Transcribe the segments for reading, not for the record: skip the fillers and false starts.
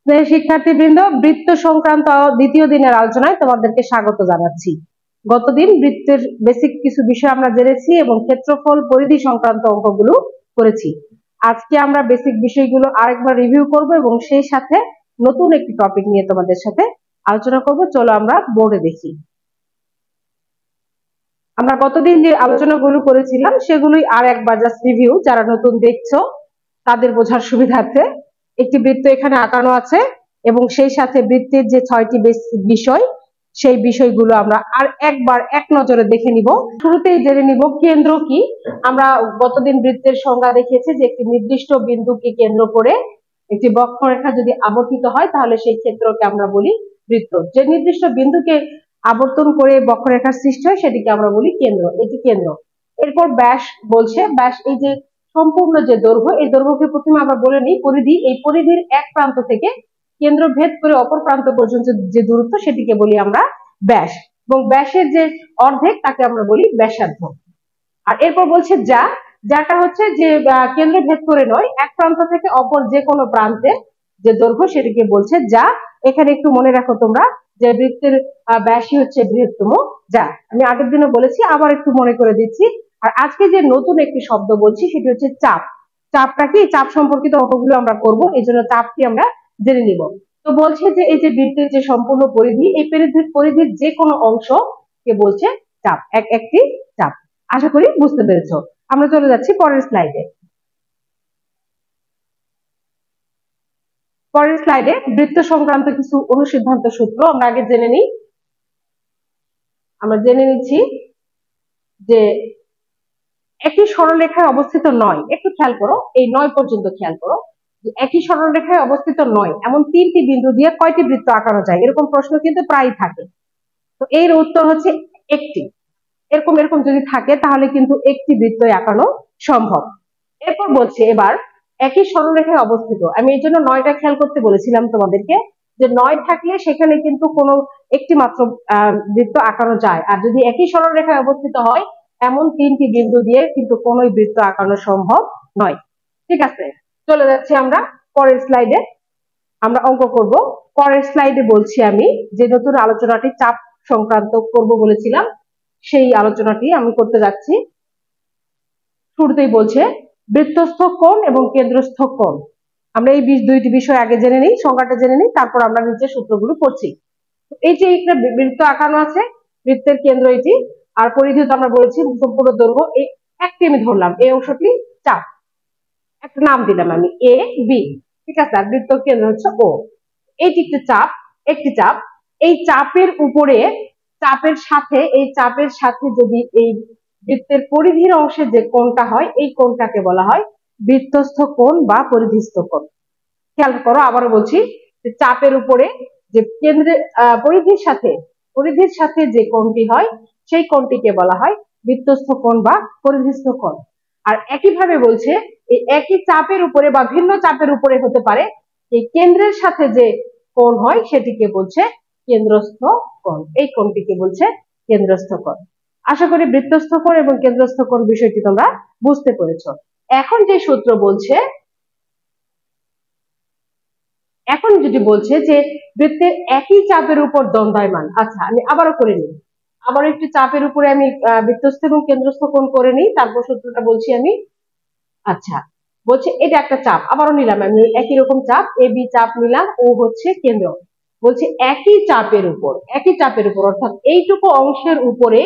শিক্ষার্থীবৃন্দ, বৃত্ত সংক্রান্ত দ্বিতীয় দিনের আলোচনায় তোমাদেরকে স্বাগত জানাচ্ছি। গতদিন বৃত্তের বেসিক কিছু বিষয় আমরা জেনেছি এবং ক্ষেত্রফল পরিধি সংক্রান্ত অঙ্কগুলো করেছি। আজকে আমরা বেসিক বিষয়গুলো আরেকবার রিভিউ করব এবং সেই সাথে নতুন একটি টপিক নিয়ে তোমাদের সাথে আলোচনা করব। চলো আমরা বোর্ডে দেখি। আমরা গতদিন যে আলোচনাগুলো করেছিলাম সেগুলোই আর একবার জাস্ট রিভিউ, যারা নতুন দেখছো তাদের বোঝার সুবিধার্থে। একটি বৃত্ত এখানে আঁকানো আছে এবং সেই সাথে বৃত্তের যে 6টি বিষয়, সেই বিষয়গুলো আমরা আর একবার এক নজরে দেখে নিব। শুরুতেই জেনে নিব কেন্দ্র কি। আমরা গতদিন বৃত্তের সংজ্ঞা দেখিয়েছি যে একটি নির্দিষ্ট বিন্দুকে কেন্দ্র করে একটি বক্ররেখা যদি আবর্তিত হয় তাহলে সেই ক্ষেত্রকে আমরা বলি বৃত্ত। যে নির্দিষ্ট বিন্দুকে আবর্তন করে বক্ররেখার সৃষ্টি হয় সেটিকে আমরা বলি কেন্দ্র, এটি কেন্দ্র। এরপর ব্যাস বলছে, ব্যাস এই যে সম্পূর্ণ যে দৈর্ঘ্য, এই দৈর্ঘ্যকে প্রথমে আমরা বলে নিই পরিধি। এই পরিধির এক প্রান্ত থেকে কেন্দ্র ভেদ করে অপর প্রান্ত পর্যন্ত যে দূরত্ব সেটিকে বলি আমরা ব্যাস, এবং ব্যাসের যে অর্ধেক তাকে আমরা বলি ব্যাসার্ধ। আর এরপর বলছে যাটা হচ্ছে যে কেন্দ্র ভেদ করে নয়, এক প্রান্ত থেকে অপর যে কোনো প্রান্তে যে দৈর্ঘ্য সেটিকে বলছে যা। এখানে একটু মনে রাখো তোমরা যে বৃত্তের ব্যাসই হচ্ছে বৃহত্তম যা। আমি আগের দিনও বলেছি, আবার একটু মনে করে দিচ্ছি। আর আজকে যে নতুন একটি শব্দ বলছি সেটি হচ্ছে চাপ। চাপটা কি? চাপ সম্পর্কিত অঙ্কগুলো আমরা করব, এই জন্য চাপটি আমরা জেনে নিব। তো বলছে যে এই যে বৃত্তের যে সম্পূর্ণ পরিধি, এই পরিধির যে কোনো অংশ কে বলছে চাপ, একটি চাপ। আশা করি বুঝতে পেরেছো। আমরা চলে যাচ্ছি পরের স্লাইডে। পরের স্লাইডে বৃত্ত সংক্রান্ত কিছু অনুসিদ্ধান্ত সূত্র আমরা আগে জেনে নিই। আমরা জেনে নিচ্ছি যে একই সরলরেখায় অবস্থিত নয়, একটু খেয়াল করো, এই 9 পর্যন্ত খেয়াল করো। একই সরলরেখায় অবস্থিত নয় এমন 3টি বিন্দু দিয়ে কয়টি বৃত্ত আঁকানো যায়? এরকম প্রশ্ন কিন্তু প্রায় থাকে। তো এর উত্তর হচ্ছে একটি। এরকম এরকম যদি থাকে তাহলে কিন্তু একটি বৃত্তই আঁকানো সম্ভব। এরপর বলছে এবার একই সরলরেখায় অবস্থিত, আমি এই জন্য 9টা খেয়াল করতে বলেছিলাম তোমাদেরকে, যে 9 থাকলে সেখানে কিন্তু কোনো একটি মাত্র বৃত্ত আঁকানো যায়। আর যদি একই সরলরেখায় অবস্থিত হয় এমন 3টি বিন্দু দিয়ে কিন্তু কোনোই বৃত্ত আঁকানো সম্ভব নয়। ঠিক আছে, চলে যাচ্ছি আমরা পরের স্লাইডে। আমরা অঙ্ক করব। পরের স্লাইডে বলছি আমি যে নতুন আলোচনাটি চাপ সংক্রান্ত করব বলেছিলাম, সেই আলোচনাটি আমি করতে যাচ্ছি। শুরুতেই বলছে বৃত্তস্থ কোণ এবং কেন্দ্রস্থ কোণ। আমরা এই দুইটি বিষয় আগে জেনে নিই, সংজ্ঞাটা জেনে নিই, তারপর আমরা নিচে সূত্রগুলো পড়ছি। এই যে একটা বৃত্ত আঁকানো আছে, বৃত্তের কেন্দ্র এটি, আর পরিধি তো আমরা বলেছি সম্পূর্ণ দৈর্ঘ্য। এই একটি আমি ধরলাম, এই অংশটি চাপ, একটা নাম দিলাম আমি এ বি। ঠিক আছে, আর বৃত্ত কেন্দ্র হচ্ছে ও। এইটি একটি চাপ। এই চাপের উপরে এই চাপের সাথে যদি এই বৃত্তের পরিধির অংশে যে কোণটা হয় এই কোণটাকে বলা হয় বৃত্তস্থ কোণ বা পরিধিস্থ কোণ। খেয়াল করো, আবারও বলছি, চাপের উপরে যে কেন্দ্রের পরিধির সাথে যে কোণটি হয় সেই কোণটিকে বলা হয় বৃত্তস্থ কোণ বা পরিধিস্থ কোণ। আর একইভাবে বলছে এই একই চাপের উপরে বা ভিন্ন চাপের উপরে হতে পারে এই কেন্দ্রের সাথে যে কোণ হয় সেটিকে বলছে কেন্দ্রস্থ কোণ। এই কোণটিকে বলছে কেন্দ্রস্থ কোণ। আশা করি বৃত্তস্থ কোণ এবং কেন্দ্রস্থ কোণ বিষয়টি তোমরা বুঝতে পেরেছো। এখন যে সূত্র বলছে, এখন যদি বলছে যে বৃত্তের একই চাপের উপর দণ্ডায়মান। আচ্ছা, আমি আবারও করে নিই, আবার একটি চাপের উপরে আমি বৃত্তস্থ এবং কেন্দ্রস্থ কোণ করে নিই, তারপর সূত্রটা বলছি আমি। আচ্ছা, বলছে এটা একটা চাপ, আবারও নিলাম আমি একই রকম চাপ, এ বি চাপ নিলাম, ও হচ্ছে কেন্দ্র। বলছে একই চাপের উপর অর্থাৎ এইটুকু অংশের উপরে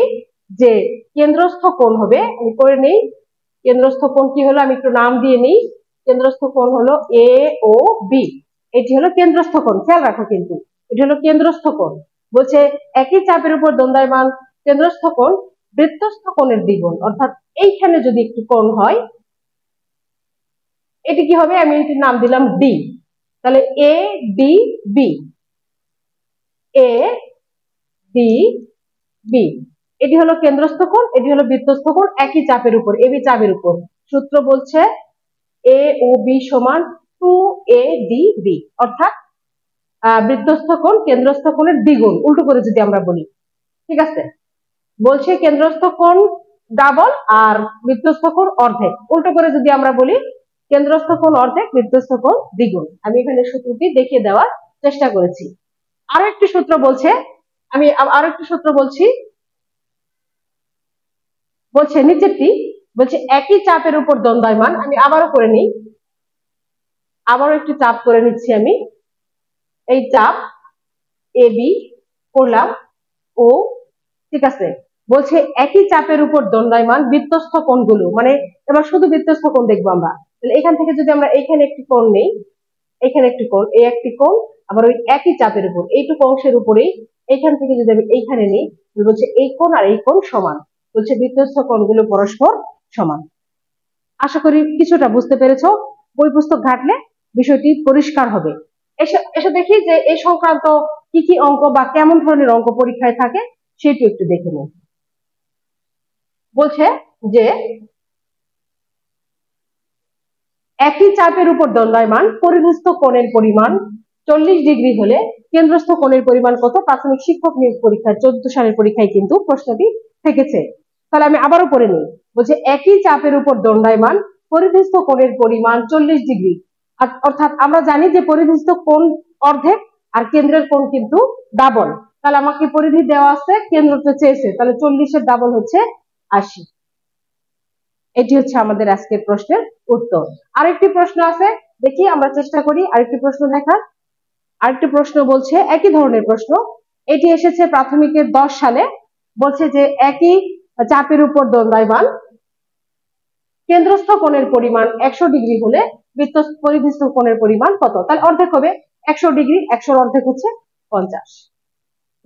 যে কেন্দ্রস্থ কোণ হবে, আমি করে নেই কেন্দ্রস্থ কোণ কি হলো, আমি একটু নাম দিয়ে নিই। কেন্দ্রস্থ কোণ হলো এ ও বি, এটি হলো কেন্দ্রস্থ কোণ। খেয়াল রাখো কিন্তু এটি হলো কেন্দ্রস্থ কোণ। বলছে একই চাপের উপর দণ্ডায়মান কেন্দ্রস্থ কোণ বৃত্তস্থ কোণের দ্বিগুণ, অর্থাৎ এইখানে যদি একটি কোণ হয় এটি কি হবে, আমি এটির নাম দিলাম ডি। তাহলে A D B, A D B, এটি হলো কেন্দ্রস্থ কোণ, এটি হলো বৃত্তস্থ কোণ, একই চাপের উপর, এবি চাপের উপর। সূত্র বলছে এ ও বি সমান 2ADB, অর্থাৎ বৃত্তস্থ কোণ কেন্দ্রস্থ কোণের দ্বিগুণ, উল্টো করে যদি আমরা বলি। ঠিক আছে, বলছে কেন্দ্রস্থ কোণ ডাবল আর বৃত্তস্থ কোণ অর্ধেক, উল্টো করে যদি আমরা বলি কেন্দ্রস্থ কোণ অর্ধেক, বৃত্তস্থ কোণ দ্বিগুণ। আমি এখানে সূত্রটি দেখিয়ে দেওয়ার চেষ্টা করেছি। আরো একটি সূত্র বলছে, আমি আরো একটি সূত্র বলছি, বলছে নিচেরটি, বলছে একই চাপের উপর দণ্ডায়মান, আমি আবারও করে নিই, আবারও একটু চাপ করে নিচ্ছি আমি। এই চাপ এ বি করলাম ও, ঠিক আছে। বলছে একই চাপের উপর দণ্ডায়মান বৃত্তস্থ কোণগুলো, মানে এবার শুধু বৃত্তস্থ কোণ দেখবো আমরা। তাহলে এখান থেকে যদি আমরা এখানে একটি কোণ নেই, এখানে একটি কোণ, এই একটি কোণ, আবার ওই একই চাপের উপর এইটুকু অংশের উপরেই এখান থেকে যদি আমি এইখানে নিই, বলছে এই কোণ আর এই কোণ সমান। বলছে বৃত্তস্থ কোণগুলো পরস্পর সমান। আশা করি কিছুটা বুঝতে পেরেছো। বই পুস্তক ঘাটলে বিষয়টি পরিষ্কার হবে। এসে এসে দেখি যে এই সংক্রান্ত কি কি অঙ্ক বা কেমন ধরনের অঙ্ক পরীক্ষায় থাকে সেটি একটু দেখে নিই। বলছে যে একই চাপের উপর দণ্ডায়মান পরিধস্থ কোণের পরিমাণ 40 ডিগ্রি হলে কেন্দ্রস্থ কোণের পরিমাণ কত? প্রাথমিক শিক্ষক নিয়োগ পরীক্ষায় 14 সালের পরীক্ষায় কিন্তু প্রশ্নটি থেকেছে। তাহলে আমি আবারও পড়ে নিই। বলছে একই চাপের উপর দণ্ডায়মান পরিধস্থ কোণের পরিমাণ 40 ডিগ্রি, অর্থাৎ আমরা জানি যে পরিধস্থ কোণ অর্ধেক আর কেন্দ্রের কোণ কিন্তু ডাবল। তাহলে আমাকে পরিধি দেওয়া আছে, কেন্দ্রটা চেয়েছে, তাহলে 40-এর ডাবল হচ্ছে 80। এটি হচ্ছে আমাদের আজকের প্রশ্নের উত্তর। আরেকটি প্রশ্ন আছে, দেখি আমরা চেষ্টা করি আরেকটি প্রশ্ন দেখার। আরেকটি প্রশ্ন বলছে একই ধরনের প্রশ্ন, এটি এসেছে প্রাথমিকের 10 সালে। বলছে যে একই চাপের উপর দণ্ডায়মান কেন্দ্রস্থ কোণের পরিমাণ 100 ডিগ্রি হলে পরিধস্থ কোণের পরিমাণ কত? তাহলে অর্ধেক হবে 100 ডিগ্রি, 100-র অর্ধেক হচ্ছে 50।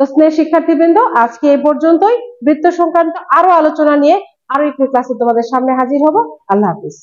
তো স্নেহ শিক্ষার্থীবৃন্দ, আজকে এই পর্যন্তই। বৃত্ত সংক্রান্ত আরো আলোচনা নিয়ে আরো একটি ক্লাসে তোমাদের সামনে হাজির হব। আল্লাহ হাফিজ।